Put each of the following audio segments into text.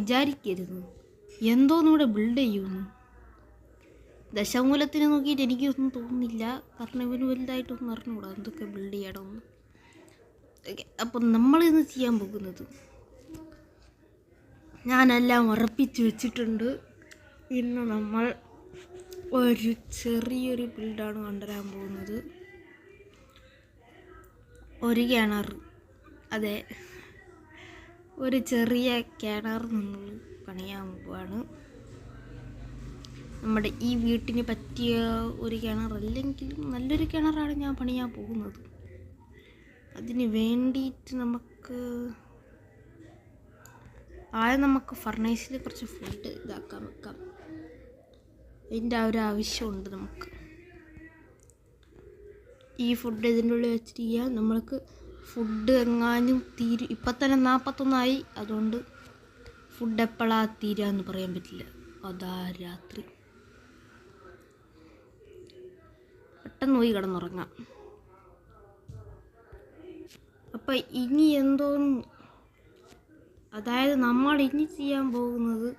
വിചാരിക്കരുത് എന്തോന്നിവിടെ ബിൽഡ് ചെയ്യുന്നു. ദശമൂലത്തിന് നോക്കിയിട്ട് എനിക്കൊന്നും തോന്നുന്നില്ല, കാരണം ഇവന് വലുതായിട്ടൊന്നും അറിഞ്ഞുകൂടാ എന്തൊക്കെ ബിൽഡ് ചെയ്യണമെന്ന്. അപ്പം നമ്മളിന്ന് ചെയ്യാൻ പോകുന്നത്, ഞാനെല്ലാം ഉറപ്പിച്ച് വെച്ചിട്ടുണ്ട്. ഇന്ന് നമ്മൾ ഒരു ചെറിയൊരു ബിൽഡാണ് കൊണ്ടുവരാൻ പോകുന്നത്. ഒരു കിണർ, അതെ, ഒരു ചെറിയ കിണർ നമ്മൾ പണിയാൻ പോവാണ്. നമ്മുടെ ഈ വീട്ടിന് പറ്റിയ ഒരു കിണറല്ലെങ്കിലും നല്ലൊരു കിണറാണ് ഞാൻ പണിയാൻ പോകുന്നത്. അതിന് വേണ്ടിയിട്ട് നമുക്ക് ഫർണേസിൽ കുറച്ച് ഫുഡ് വെക്കാം. അതിൻ്റെ ഒരു ആവശ്യമുണ്ട് നമുക്ക്. ഈ ഫുഡ് ഇതിൻ്റെ ഉള്ളിൽ വെച്ചിരിക്കുക. നമ്മൾക്ക് ഫുഡ് എങ്ങാനും തീരും. ഇപ്പം തന്നെ 41 അതുകൊണ്ട് ഫുഡ് എപ്പോഴാണ് തീരാന്ന് പറയാൻ പറ്റില്ല. അതാ രാത്രി പെട്ടെന്ന് പോയി കിടന്നുറങ്ങാം. അപ്പം ഇനി എന്തോന്ന്, അതായത് നമ്മൾ ഇനി ചെയ്യാൻ പോകുന്നത്,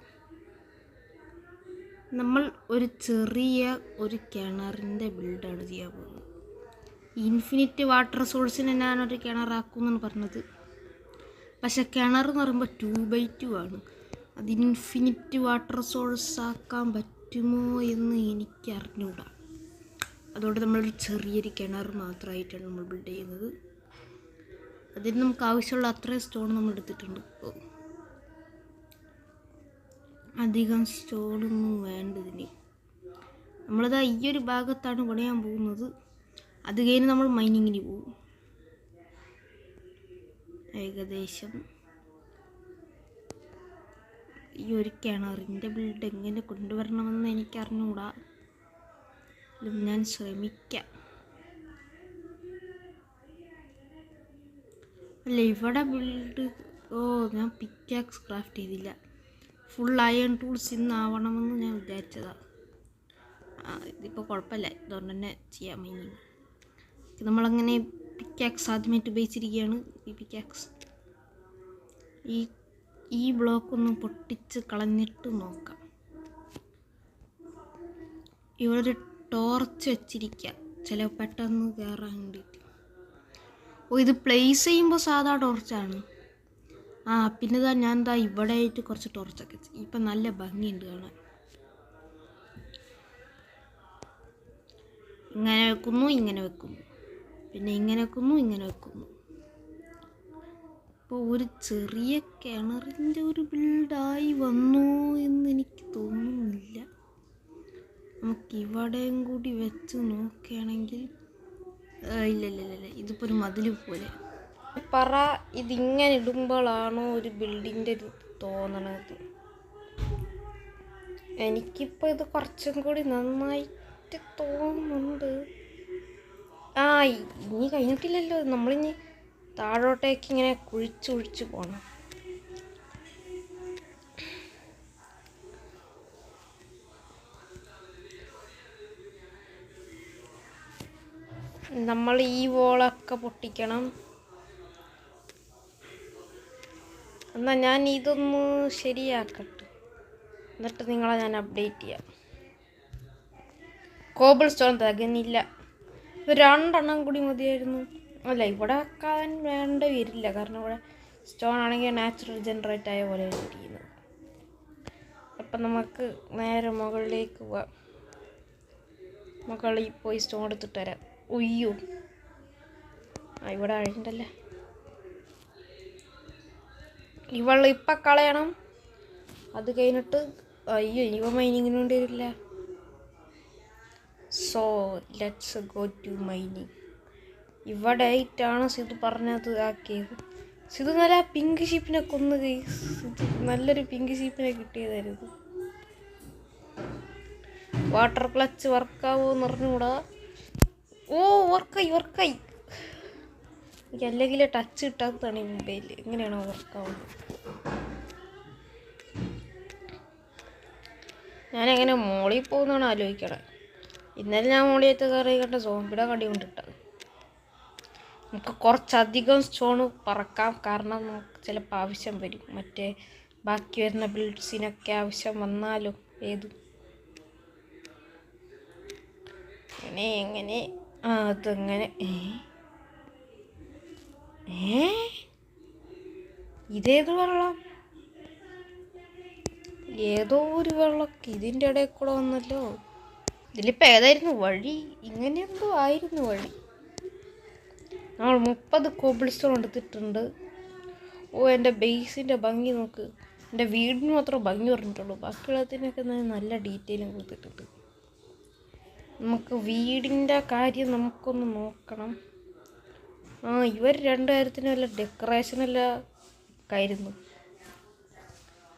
നമ്മൾ ഒരു ചെറിയ ഒരു കിണറിൻ്റെ ബിൽഡാണ് ചെയ്യാൻ പോകുന്നത്. ഇൻഫിനിറ്റ് വാട്ടർ സോഴ്സിന് ഞാനൊരു കിണറാക്കുമെന്നാണ് പറഞ്ഞത്. പക്ഷെ കിണർ എന്ന് പറയുമ്പോൾ 2x2 ആണ്. അത് ഇൻഫിനിറ്റ് വാട്ടർ സോഴ്സ് ആക്കാൻ പറ്റുമോ എന്ന് എനിക്ക് അറിഞ്ഞൂടാ. അതുകൊണ്ട് നമ്മളൊരു ചെറിയൊരു കിണർ മാത്രമായിട്ടാണ് നമ്മൾ ബിൽഡ് ചെയ്യുന്നത്. അതിന് നമുക്ക് ആവശ്യമുള്ള അത്രയും സ്റ്റോൺ നമ്മൾ എടുത്തിട്ടുണ്ട്. അധികം സ്റ്റോണൊന്നും വേണ്ടതിന്. നമ്മളിതാ ഈ ഒരു ഭാഗത്താണ് പണിയാൻ പോകുന്നത്. അത് കഴിഞ്ഞ് നമ്മൾ മൈനിങ്ങിന് പോകും. ഏകദേശം ഈ ഒരു കിണറിൻ്റെ ബിൽഡ് എങ്ങനെ കൊണ്ടുവരണമെന്ന് എനിക്കറിഞ്ഞൂടാ. ഞാൻ ശ്രമിക്കാം. അല്ല, ഇവിടെ ബിൽഡ്, ഞാൻ പിക്കാക്സ് ക്രാഫ്റ്റ് ചെയ്തില്ല. ഫുൾ അയൺ ടൂൾസ് ഇന്നാവണമെന്ന് ഞാൻ വിചാരിച്ചതാണ്. ഇതിപ്പോൾ കുഴപ്പമില്ല, ഇതുകൊണ്ട് തന്നെ ചെയ്യാം. മൈനിങ് നമ്മളങ്ങനെ പിക്കാക്സ് ആദ്യമായിട്ട് ഉപയോഗിച്ചിരിക്കുകയാണ്. ഈ പിക്കാക്സ് ഈ ബ്ലോക്കൊന്ന് പൊട്ടിച്ച് കളഞ്ഞിട്ട് നോക്കാം. ഇവിടെ ഒരു ടോർച്ച് വെച്ചിരിക്കുക, ചില പെട്ടെന്ന് കയറാൻ വേണ്ടിയിട്ട്. ഇത് പ്ലേസ് ചെയ്യുമ്പോൾ സാധാ ടോർച്ചാണ്. പിന്നെ ഞാൻ ഇവിടെ ആയിട്ട് കുറച്ച് ടോർച്ചൊക്കെ വെച്ച്. ഇപ്പം നല്ല ഭംഗിയുണ്ട് കാണാൻ. ഇങ്ങനെ വെക്കുന്നു, ഇങ്ങനെ വെക്കുന്നു, പിന്നെ ഇങ്ങനെ വെക്കുന്നു, ഇങ്ങനെ വെക്കുന്നു. അപ്പോൾ ഒരു ചെറിയ കിണറിൻ്റെ ഒരു ബിൽഡായി വന്നു എന്ന് എനിക്ക് തോന്നുന്നില്ല. നമുക്ക് ഇവിടെയും കൂടി വെച്ച് നോക്കുകയാണെങ്കിൽ, ഇല്ല, ഇതിപ്പോൾ ഒരു മതിൽ പോലെ. ഇതിങ്ങനെ ഇടുമ്പോഴാണോ ഒരു ബിൽഡിൻ്റെ ഒരു തോന്നണത്? എനിക്കിപ്പോൾ ഇത് കുറച്ചും കൂടി നന്നായിട്ട് തോന്നുന്നുണ്ട്. ഇനി കഴിഞ്ഞിട്ടില്ലല്ലോ. നമ്മളിനി താഴോട്ടേക്ക് ഇങ്ങനെ കുഴിച്ച് പോകണം. നമ്മൾ ഈ വോളൊക്കെ പൊട്ടിക്കണം. എന്നാൽ ഞാൻ ഇതൊന്ന് ശരിയാക്കട്ടെ, എന്നിട്ട് നിങ്ങളെ ഞാൻ അപ്ഡേറ്റ് ചെയ്യാം. Cobble stone തികഞ്ഞില്ല. 2 കൂടി മതിയായിരുന്നു. അല്ല, ഇവിടെ വെക്കാൻ വേണ്ട വരില്ല, കാരണം ഇവിടെ സ്റ്റോൺ ആണെങ്കിൽ നാച്ചുറൽ ജനറേറ്റ് ആയ പോലെ ഇരിക്കുന്നത്. അപ്പം നമുക്ക് നേരെ മുകളിലേക്ക് പോവാം. മുകളിൽ പോയി സ്റ്റോൺ എടുത്തിട്ട് വരാം. ഉയ്യോ, ഇവിടെ അഴിണ്ടല്ലേ. ഇവള് ഇപ്പം കളയണം. അത് കഴിഞ്ഞിട്ട് ഇവ മൈനിങ്ങിന് വേണ്ടി വരില്ല. So let's go to mining. ഇവിടെ ആയിട്ടാണ് സിധു പറഞ്ഞത് ആക്കിയത്. സിധു നല്ല പിങ്ക് ഷീപ്പിനെ കൊന്നു. നല്ലൊരു പിങ്ക് ഷീപ്പിനെ കിട്ടിയതായിരുന്നു. വാട്ടർ ക്ലച്ച് വർക്കാവോ എന്ന് അറിഞ്ഞുകൂടാ. വർക്കായി. എനിക്ക് അല്ലെങ്കിൽ ടച്ച് കിട്ടാത്തതാണ് ഈ മൊബൈലിൽ. എങ്ങനെയാണോ വർക്കാവുന്നത്? ഞാനെങ്ങനെ മോളിൽ പോകുന്നതാണ് ആലോചിക്കണേ. ഇന്നലെ ഞാൻ മോളിയത്ത് കയറി കണ്ട സോംബിയുടെ കടി കൊണ്ടിട്ടത്. നമുക്ക് കുറച്ചധികം സ്റ്റോൺ പറക്കാം, കാരണം നമുക്ക് ചിലപ്പോൾ ആവശ്യം വരും. മറ്റേ ബാക്കി വരുന്ന ബിൽഡ്സിനൊക്കെ ആവശ്യം വന്നാലോ ഏതും എങ്ങനെ അതങ്ങനെ ഇതേത് വെള്ളം? ഏതോ ഒരു വെള്ളമൊക്കെ ഇതിൻ്റെ ഇടയിൽ കൂടെ വന്നല്ലോ. ഇതിലിപ്പോൾ ഏതായിരുന്നു വഴി? ഇങ്ങനെ എന്തോ ആയിരുന്നു വഴി. നമ്മൾ 30 കോബിൾ സ്റ്റോൺ എടുത്തിട്ടുണ്ട്. എൻ്റെ ബേസിൻ്റെ ഭംഗി നോക്ക്. എൻ്റെ വീടിന് മാത്രം ഭംഗി പറഞ്ഞിട്ടുള്ളൂ, ബാക്കിയുള്ളതിനൊക്കെ നല്ല ഡീറ്റെയിലും കൊടുത്തിട്ടുണ്ട്. നമുക്ക് വീടിൻ്റെ കാര്യം നമുക്കൊന്ന് നോക്കണം. ഇവർ 2 കാര്യത്തിന് വല്ല ഡെക്കറേഷനെല്ലാം ആയിരുന്നു.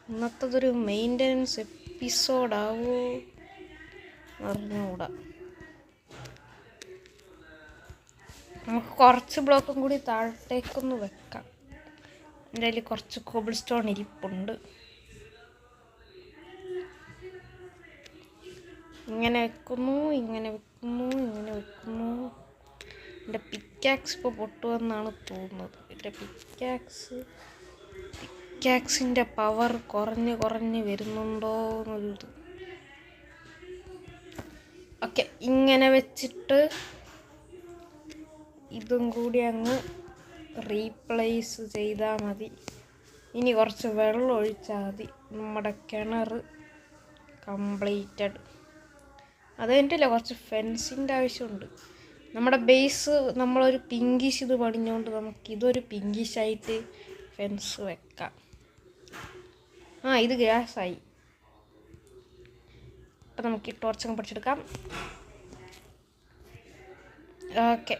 ഇന്നത്തതൊരു മെയിൻ്റനൻസ് എപ്പിസോഡാവോ അറിഞ്ഞുകൂടാ. നമുക്ക് കുറച്ച് ബ്ലോക്കും കൂടി താഴത്തേക്കൊന്ന് വെക്കാം. എൻ്റെ കയ്യിൽ കുറച്ച് കോബിൾ സ്റ്റോൺ ഇരിപ്പുണ്ട്. ഇങ്ങനെ വെക്കുന്നു. എൻ്റെ പിക്കാക്സ് ഇപ്പോൾ പൊട്ടുമെന്നാണ് തോന്നുന്നത്. എൻ്റെ പിക്കാക്സിൻ്റെ പവർ കുറഞ്ഞ് വരുന്നുണ്ടോ എന്നൊരിത്. ഓക്കെ, ഇങ്ങനെ വെച്ചിട്ട് ഇതും കൂടി അങ്ങ് റീപ്ലേസ് ചെയ്താൽ മതി. ഇനി കുറച്ച് വെള്ളം ഒഴിച്ചാൽ മതി. നമ്മുടെ കിണർ കംപ്ലീറ്റഡ്. അത് കഴിഞ്ഞിട്ടില്ല, കുറച്ച് ഫെൻസിൻ്റെ ആവശ്യമുണ്ട്. നമ്മുടെ ബേസ് നമ്മളൊരു പിങ്കിഷ് ഇത് പണിഞ്ഞുകൊണ്ട് നമുക്കിതൊരു പിങ്കിഷായിട്ട് ഫെൻസ് വെക്കാം. ഇത് ഗ്യാസായി. അപ്പം നമുക്ക് ഈ ടോർച്ചങ്ങ് പഠിച്ചെടുക്കാം. ഓക്കെ,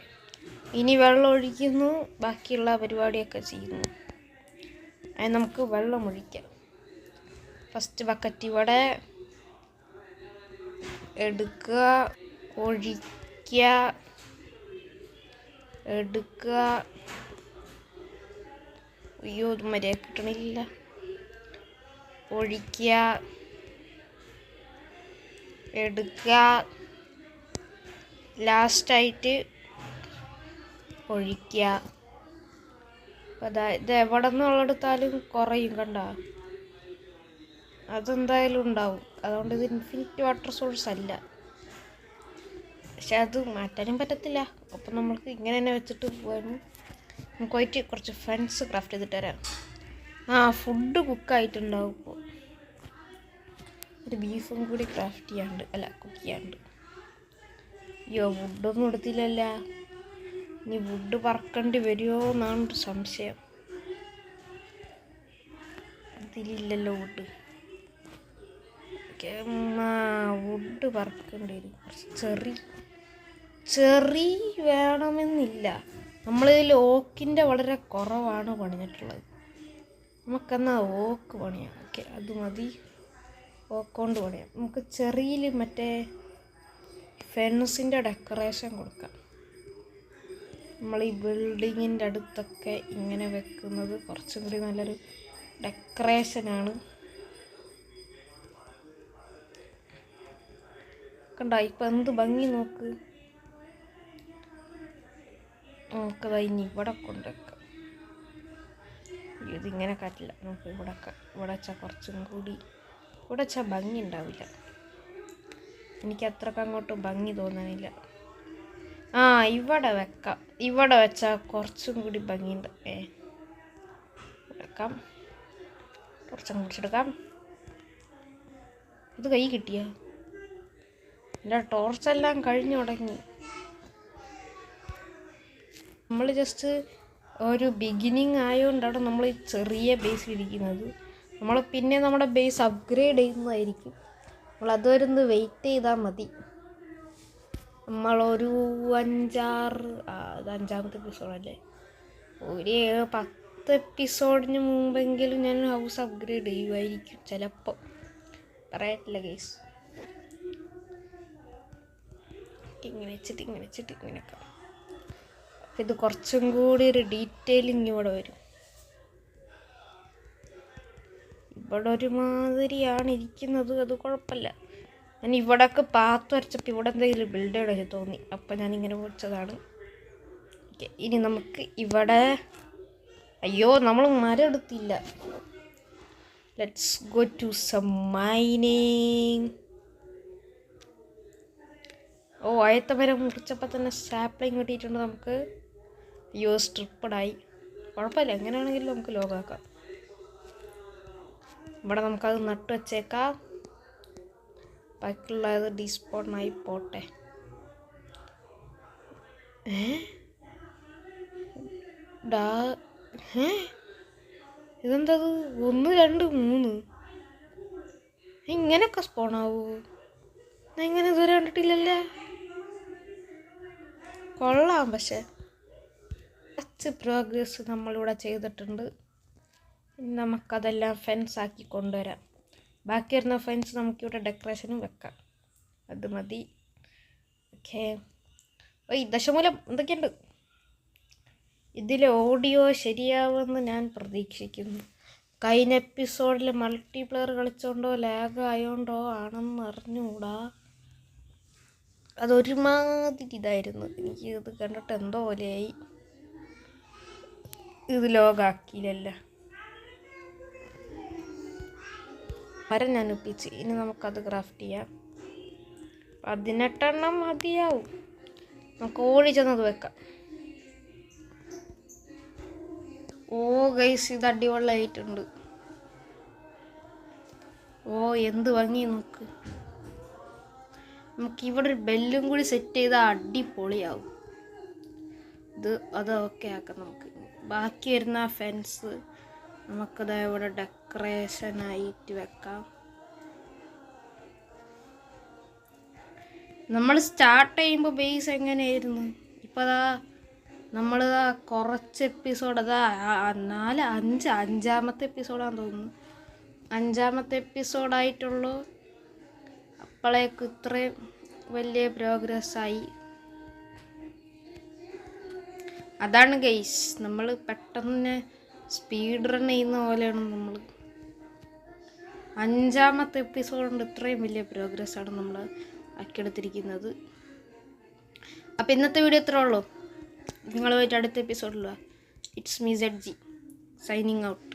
ഇനി വെള്ളം ഒഴിക്കുന്നു, ബാക്കിയുള്ള പരിപാടിയൊക്കെ ചെയ്യുന്നു. അതിന് നമുക്ക് വെള്ളം ഒഴിക്കാം. ഫസ്റ്റ് ബക്കറ്റ് ഇവിടെ എടുക്കുക, എടുക്കുക. അയ്യോ, ഇത് മര്യാദ കിട്ടണില്ല. ഒഴിക്കുക, എടുക്കുക, ലാസ്റ്റായിട്ട് ഒഴിക്കുക. ഇത് എവിടെ നിന്ന് വെള്ളമെടുത്താലും കുറയും, കണ്ട? അതെന്തായാലും ഉണ്ടാവും. അതുകൊണ്ട് ഇത് ഇൻഫിനിറ്റ് വാട്ടർ സോഴ്സ് അല്ല. പക്ഷെ അത് മാറ്റാനും പറ്റത്തില്ല. അപ്പം നമ്മൾക്ക് ഇങ്ങനെ തന്നെ വെച്ചിട്ട് പോകാനും. നമുക്ക് പോയിട്ട് കുറച്ച് ഫെൻസ് ക്രാഫ്റ്റ് ചെയ്തിട്ട് തരാം. ഫുഡ് കുക്കായിട്ടുണ്ടാവും. ഇപ്പോൾ ഒരു ബീഫും കൂടി കുക്ക് ചെയ്യാണ്ട്. അയ്യോ, വുഡൊന്നും എടുത്തില്ലല്ല. ഇനി വുഡ് പറക്കേണ്ടി വരുമോ എന്നാണ് സംശയം. ഇതിലില്ലല്ലോ വുഡ്. വുഡ് പറക്കേണ്ടി വരും. കുറച്ച് ചെറി വേണമെന്നില്ല. നമ്മളിതിൽ ഓക്കിൻ്റെ വളരെ കുറവാണ് പണിഞ്ഞിട്ടുള്ളത്. നമുക്കെന്നാൽ ഓക്ക് പണിയാം. ഓക്കെ, അത് മതി. ഓക്കൊണ്ട് പണിയാം. നമുക്ക് ചെറിയിൽ മറ്റേ ഫെൻസിൻ്റെ ഡെക്കറേഷൻ കൊടുക്കാം. നമ്മൾ ഈ ബിൽഡിങ്ങിൻ്റെ അടുത്തൊക്കെ ഇങ്ങനെ വെക്കുന്നത് കുറച്ചും കൂടി നല്ലൊരു ഡെക്കറേഷനാണ്. കണ്ടോ ഇപ്പം എന്ത് ഭംഗി നോക്ക്. നമുക്കത് ഇനി ഇവിടെ കൊണ്ടുവെക്കാം. ഇതിങ്ങനെ കാറ്റില്ല. നമുക്ക് ഇവിടെ വെച്ചാൽ കുറച്ചും കൂടി ഇവിടെ വെച്ചാൽ ഭംഗി ഉണ്ടാവില്ല. എനിക്ക് അത്രക്ക് അങ്ങോട്ട് ഭംഗി തോന്നാനില്ല. ഇവിടെ വെക്കാം. ഇവിടെ വെച്ചാൽ കുറച്ചും കൂടി ഭംഗിയുണ്ട്. വെക്കാം. കുറച്ചും കുടിച്ചെടുക്കാം. ഇത് കൈ കിട്ടിയ എൻ്റെ ടോർച്ചെല്ലാം കഴിഞ്ഞു തുടങ്ങി. നമ്മൾ ജസ്റ്റ് ഒരു ബിഗിനിങ് ആയതുകൊണ്ടാണ് നമ്മൾ ഈ ചെറിയ ബേസിലിരിക്കുന്നത്. നമ്മൾ പിന്നെ നമ്മുടെ ബേസ് അപ്ഗ്രേഡ് ചെയ്യുന്നതായിരിക്കും. നമ്മളതുവരെ ഒന്ന് വെയിറ്റ് ചെയ്താൽ മതി. നമ്മളൊരു 5-6 എപ്പിസോഡല്ലേ, ഒരു 10 എപ്പിസോഡിന് മുമ്പെങ്കിലും ഞാൻ ഹൗസ് അപ്ഗ്രേഡ് ചെയ്യുമായിരിക്കും ചിലപ്പോൾ. പറയട്ടില്ല ഗൈസ്. ഇങ്ങനെ വെച്ചിട്ട് ഇങ്ങനെയൊക്കെ. ഇത് കുറച്ചും കൂടി ഒരു ഡീറ്റെയിലിങ് ഇവിടെ വരും. ഇവിടെ ഒരുമാതിരിയാണ് ഇരിക്കുന്നത്. അത് കുഴപ്പമില്ല. ഞാൻ ഇവിടെയൊക്കെ പാത്ത് വരച്ചപ്പോൾ ഇവിടെ എന്തെങ്കിലും ബിൽഡേഡ് തോന്നി. അപ്പം ഞാനിങ്ങനെ വെച്ചതാണ്. ഇനി നമുക്ക് ഇവിടെ നമ്മൾ മരം എടുത്തില്ല. Let's go to some mining. ഓ, ആയത്ത വരെ മുറിച്ചപ്പോൾ തന്നെ സാപ്ലിങ് കിട്ടിയിട്ടുണ്ട് നമുക്ക്. സ്ട്രിപ്പഡായി. കുഴപ്പമില്ല, എങ്ങനെയാണെങ്കിലും നമുക്ക് ലോഗാക്കാം. ഇവിടെ നമുക്കത് നട്ട് വെച്ചേക്കാം. ബാക്കിയുള്ളത് ഡിസ്പോണായി പോട്ടെ. ഇതെന്തത്? 1 2 3 ഇങ്ങനെയൊക്കെ സ്പോണാവൂ? ഇങ്ങനെ ഇതുവരെ കണ്ടിട്ടില്ലല്ലേ. കൊള്ളാം. പക്ഷെ കുറച്ച് പ്രോഗ്രസ് നമ്മളിവിടെ ചെയ്തിട്ടുണ്ട്. നമുക്കതെല്ലാം ഫെൻസാക്കി കൊണ്ടുവരാം. ബാക്കി വരുന്ന ഫെൻസ് നമുക്കിവിടെ ഡെക്കറേഷനും വെക്കാം. അത് മതി. ഓക്കെ. ദശമൂലം എന്തൊക്കെയുണ്ട്? ഇതിലെ ഓഡിയോ ശരിയാവുമെന്ന് ഞാൻ പ്രതീക്ഷിക്കുന്നു. കഴിഞ്ഞ എപ്പിസോഡിൽ മൾട്ടിപ്ലെയർ കളിച്ചോണ്ടോ ലാഗ് ആയോണ്ടോ ആണെന്ന് അറിഞ്ഞുകൂടാ. അതൊരുമാതിരി ഇതായിരുന്നു. എനിക്ക് ഇത് കണ്ടിട്ട് എന്തോ പോലെയായി. ഇത് ലോഗാക്കിയില്ലല്ല. മരം ഞാൻ ഒപ്പിച്ച്. ഇനി നമുക്കത് ക്രാഫ്റ്റ് ചെയ്യാം. 18 എണ്ണം മതിയാവും. നമുക്ക് ഓടിച്ചെന്നത് വെക്കാം. ഓ ഗൈസ്, ഇത് അടിപൊളിയായിട്ടുണ്ട്. ഓ, എന്ത് ഭംഗി നോക്ക്. നമുക്കിവിടെ ഒരു ബെല്ലും കൂടി സെറ്റ് ചെയ്താൽ അടിപൊളിയാവും. അത് ഓക്കെ ആക്കാം. നമുക്ക് ബാക്കി വരുന്ന ഫെൻസ് നമുക്കത് ഇവിടെ ഡെക്കറേഷനായിട്ട് വെക്കാം. നമ്മൾ സ്റ്റാർട്ട് ചെയ്യുമ്പോൾ ബേസ് എങ്ങനെയായിരുന്നു? ഇപ്പോൾ അതാ നമ്മൾ കുറച്ച് എപ്പിസോഡ്, അതാ 5-5 എപ്പിസോഡാന്ന് തോന്നുന്നു. 5 എപ്പിസോഡായിട്ടുള്ളൂ. അപ്പോഴേക്കും ഇത്രയും വലിയ പ്രോഗ്രസ്സായി. അതാണ് ഗൈസ്, നമ്മൾ പെട്ടെന്ന് സ്പീഡ് റൺ ചെയ്യുന്ന പോലെയാണ് നമ്മൾ. 5 എപ്പിസോഡ് കൊണ്ട് ഇത്രയും വലിയ പ്രോഗ്രസ്സാണ് നമ്മൾ ആക്കിയെടുത്തിരിക്കുന്നത്. അപ്പോൾ ഇന്നത്തെ വീഡിയോ ഇത്രേ ഉള്ളൂ. നിങ്ങളുമായിട്ട് അടുത്ത എപ്പിസോഡിൽ. It's me ZG signing out.